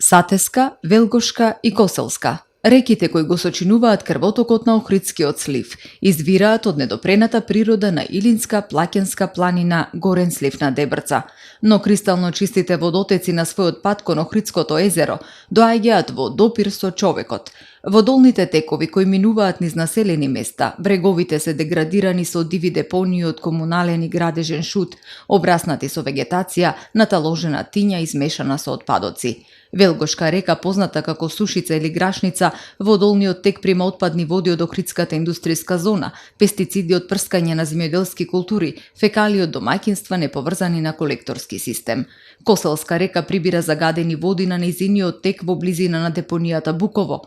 Сатеска, Велгошка и Коселска. Реките кои го сочинуваат крвотокот на Охридскиот слив извираат од недопрената природа на Илинска плаќенска планина Горен слив на Дебрца, но кристално чистите водотеци на својот пат кон Охридското езеро доаѓаат во допир со човекот. Водолните текови кои минуваат низ населени места, бреговите се деградирани со диви депонии од комунален и градежен шут, обраснати со вегетација, наталожена тиња измешана со отпадоци. Велгошка река, позната како Сушица или Грашница, водолниот тек прима отпадни води од Охридската индустријска зона, пестициди од прскање на земјоделски култури, фекалии од домаќинства неповрзани на колекторски систем. Коселска река прибира загадени води на нејзиниот тек во близина на депонијата Буково.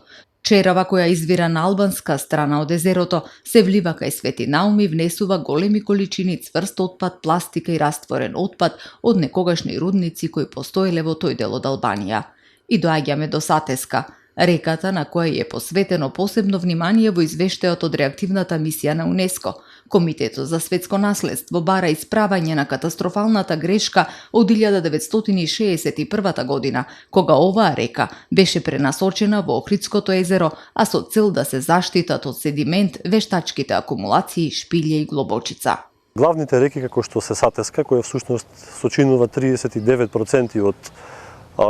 Черава која извира на албанска страна од езерото се влива кај Свети Наум и внесува големи количини цврст отпад, пластика и растворен отпад од некогашни рудници кои постоеле во тој дел од Албанија. И доаѓаме до Сатеска, реката на која е посветено посебно внимание во извештајот од реактивната мисија на УНЕСКО. Комитетот за светско наследство бара исправање на катастрофалната грешка од 1961 година, кога оваа река беше пренасочена во Охридското езеро, а со цел да се заштитат од седимент вештачките акумулации Шпилје и Глобочица. Главните реки како што се Сатеска, која всушност сочинува 39% од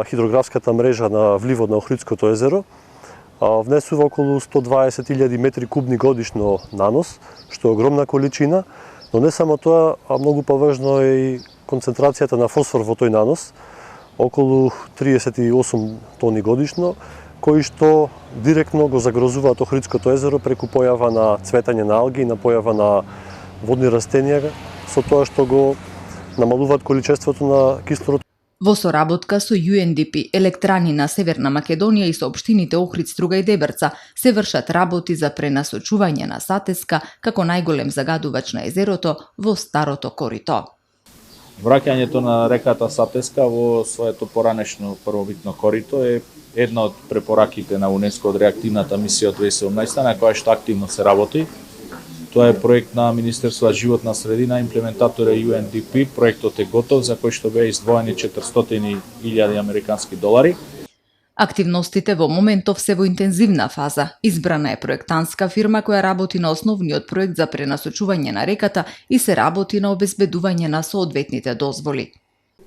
хидрографската мрежа на вливот на Охридското езеро, внесува околу 120.000 метри кубни годишно нанос, што е огромна количина, но не само тоа, а многу поважно е и концентрацијата на фосфор во тој нанос, околу 38 тони годишно, кои што директно го загрозуваат Охридското езеро преку појава на цветање на алги и на појава на водни растенија, со тоа што го намалуваат количеството на кислород. Во соработка со UNDP, електрани на Северна Македонија и со општините Охрид, Струга и Дебрца се вршат работи за пренасочување на Сатеска како најголем загадувач на езерото во старото корито. Враќањето на реката Сатеска во своето поранешно првобитно корито е една од препораките на УНЕСКО од реактивната мисија од 2017 на која што активно се работи. Тоа е проект на Министерството за животна средина, имплементатор е UNDP, проектот е готов за кој што беа издвоени 400.000 американски долари. Активностите во моментов се во интензивна фаза. Избрана е проектантска фирма која работи на основниот проект за пренасочување на реката и се работи на обезбедување на соодветните дозволи.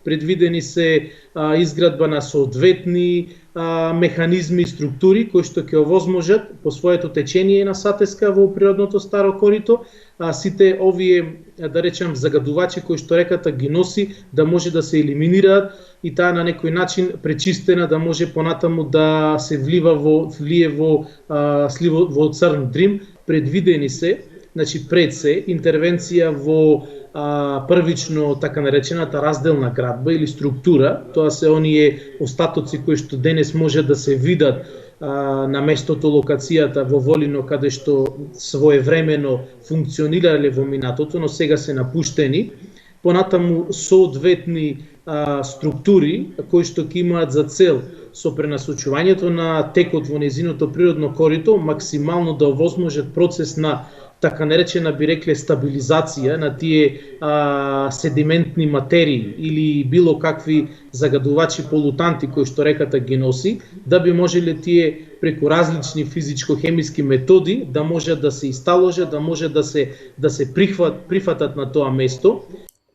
Предвидени се изградба на соодветни механизми и структури кои што ќе овозможат по своето течение на Сатеска во природното старо корито, сите овие, да речем, загадувачи кои што реката ги носи, да може да се елиминираат и таа на некој начин пречистена да може понатаму да се влие во сливот во Црн Дрим. Предвидени се, значи пред се, интервенција во првично така наречената разделна градба или структура. Тоа се оние остатоци кои што денес може да се видат на местото, локацијата во Волино, каде што своевремено функционирале во минатото, но сега се напуштени. Понатаму соодветни структури кои што ќе имаат за цел со пренасочувањето на текот во незиното природно корито максимално да овозможат процес на така наречена, би рекле, стабилизација на тие седиментни материи или било какви загадувачи полутанти кои што реката ги носи, да би можеле тие преку различни физичко-хемиски методи да можат да се исталожат, да може да се прифатат на тоа место.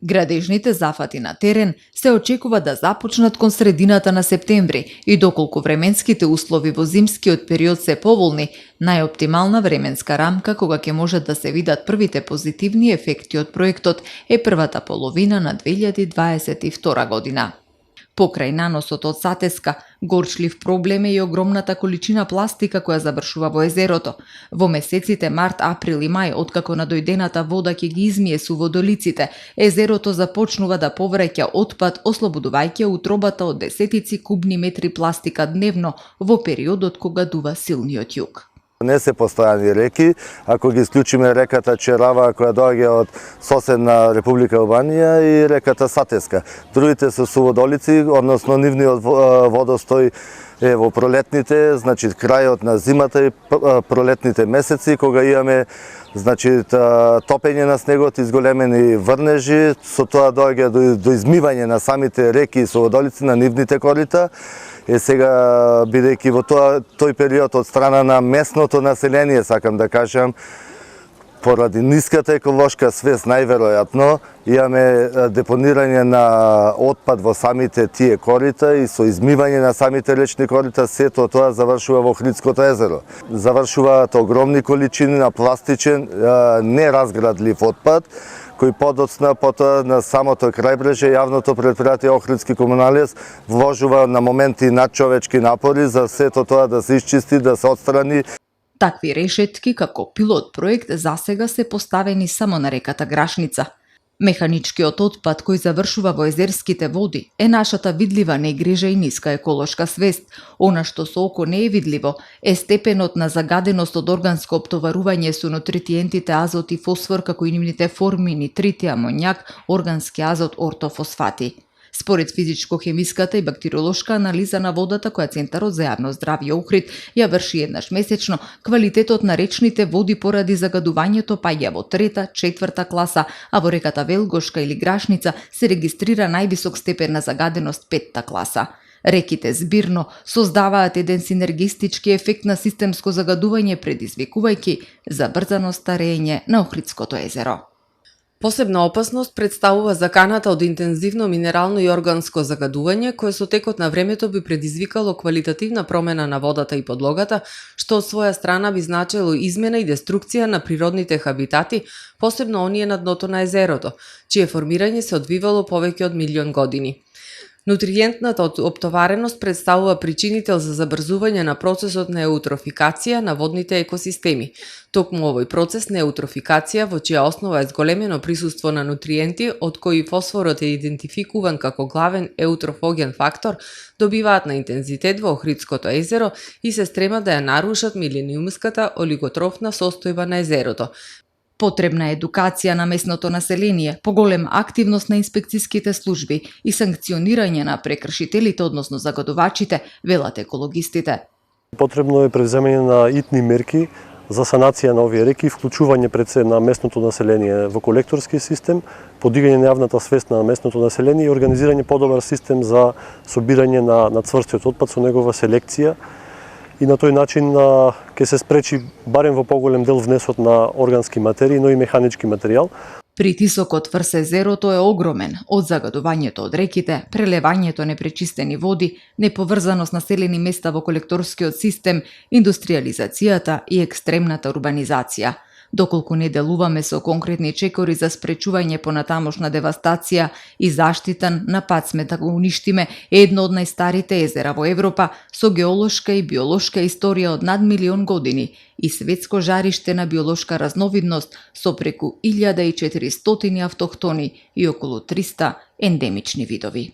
Градежните зафати на терен се очекува да започнат кон средината на септември и доколку временските услови во зимскиот период се поволни, најоптимална временска рамка кога ќе можат да се видат првите позитивни ефекти од проектот е првата половина на 2022 година. Покрај наносот од Сатеска, горчлив проблем е и огромната количина пластика која завршува во езерото. Во месеците март, април и мај, откако надојдената вода ќе ги измие суводолиците, езерото започнува да повраќа отпад, ослободувајќи утробата од десетици кубни метри пластика дневно во периодот кога дува силниот југ. Не се постојани реки, ако ги исклучиме реката Черава која доаѓа од соседна Република Албанија и реката Сатеска. Другите се суводолици, односно нивниот водостој е во пролетните, значи крајот на зимата и пролетните месеци кога имаме значи топење на снегот, изголемени врнежи, со тоа доаѓа до измивање на самите реки и суводолици на нивните корита сега бидејќи во тој период од страна на местното население, сакам да кажам, поради ниската еколошка свест најверојатно имаме депонирање на отпад во самите тие корита и со измивање на самите речни корита сето тоа завршува во Охридското езеро. Завршуваат огромни количини на пластичен неразградлив отпад кој подоцна потоа на самото крајбрежје јавното претпријатие Охридски комуналијас вложува на моменти надчовечки напори за сето тоа да се исчисти, да се отстрани. Такви решетки како пилот проект засега се поставени само на реката Грашница. Механичкиот отпад кој завршува во езерските води е нашата видлива негрижа и ниска еколошка свест. Она што со око не е видливо е степенот на загаденост од органско оптоварување со нутритиентите азот и фосфор како и нивните форми нитрити, амоњак, органски азот, ортофосфати. Според физичко-хемиската и бактериолошка анализа на водата која Центарот за јавно здравје Охрид ја врши еднаш месечно, квалитетот на речните води поради загадувањето паѓа во 3-та, 4-та класа, а во реката Велгошка или Грашница се регистрира највисок степен на загаденост 5-та класа. Реките збирно создаваат еден синергистички ефект на системско загадување, предизвикувајќи забрзано старење на Охридското езеро. Посебна опасност представува заканата од интензивно минерално и органско загадување, кое со текот на времето би предизвикало квалитативна промена на водата и подлогата, што од своја страна би значило измена и деструкција на природните хабитати, посебно оние на дното на езерото, чие формирање се одвивало повеќе од 1.000.000 години. Нутриентната оптовареност представува причинител за забрзување на процесот на еутрофикација на водните екосистеми. Токму овој процес на еутрофикација, во чија основа е зголемено присуство на нутриенти, од кои фосфорот е идентификуван како главен еутрофоген фактор, добиваат на интензитет во Охридското езеро и се стремат да ја нарушат милениумската олиготрофна состојба на езерото. Потребна е едукација на местното население, поголема активност на инспекцијските служби и санкционирање на прекршителите, односно загадувачите, велат екологистите. Потребно е преземање на итни мерки за санација на овие реки, вклучување пред се на местното население во колекторски систем, подигање на јавната свест на местното население и организирање подобар систем за собирање на цврстиот отпад со негова селекција. И на тој начин ќе се спречи барем во поголем дел внесот на органски материи, но и механички материјал. Притисокот врз езерото е огромен, од загадувањето од реките, прелевањето непречистени води, неповрзаност населени места во колекторскиот систем, индустриализацијата и екстремната урбанизација. Доколку не делуваме со конкретни чекори за спречување понатамошна девастација и заштита на пат сме да го уништиме едно од најстарите езера во Европа со геолошка и биолошка историја од над 1.000.000 години и светско жариште на биолошка разновидност со преку 1400 автохтони и околу 300 ендемични видови.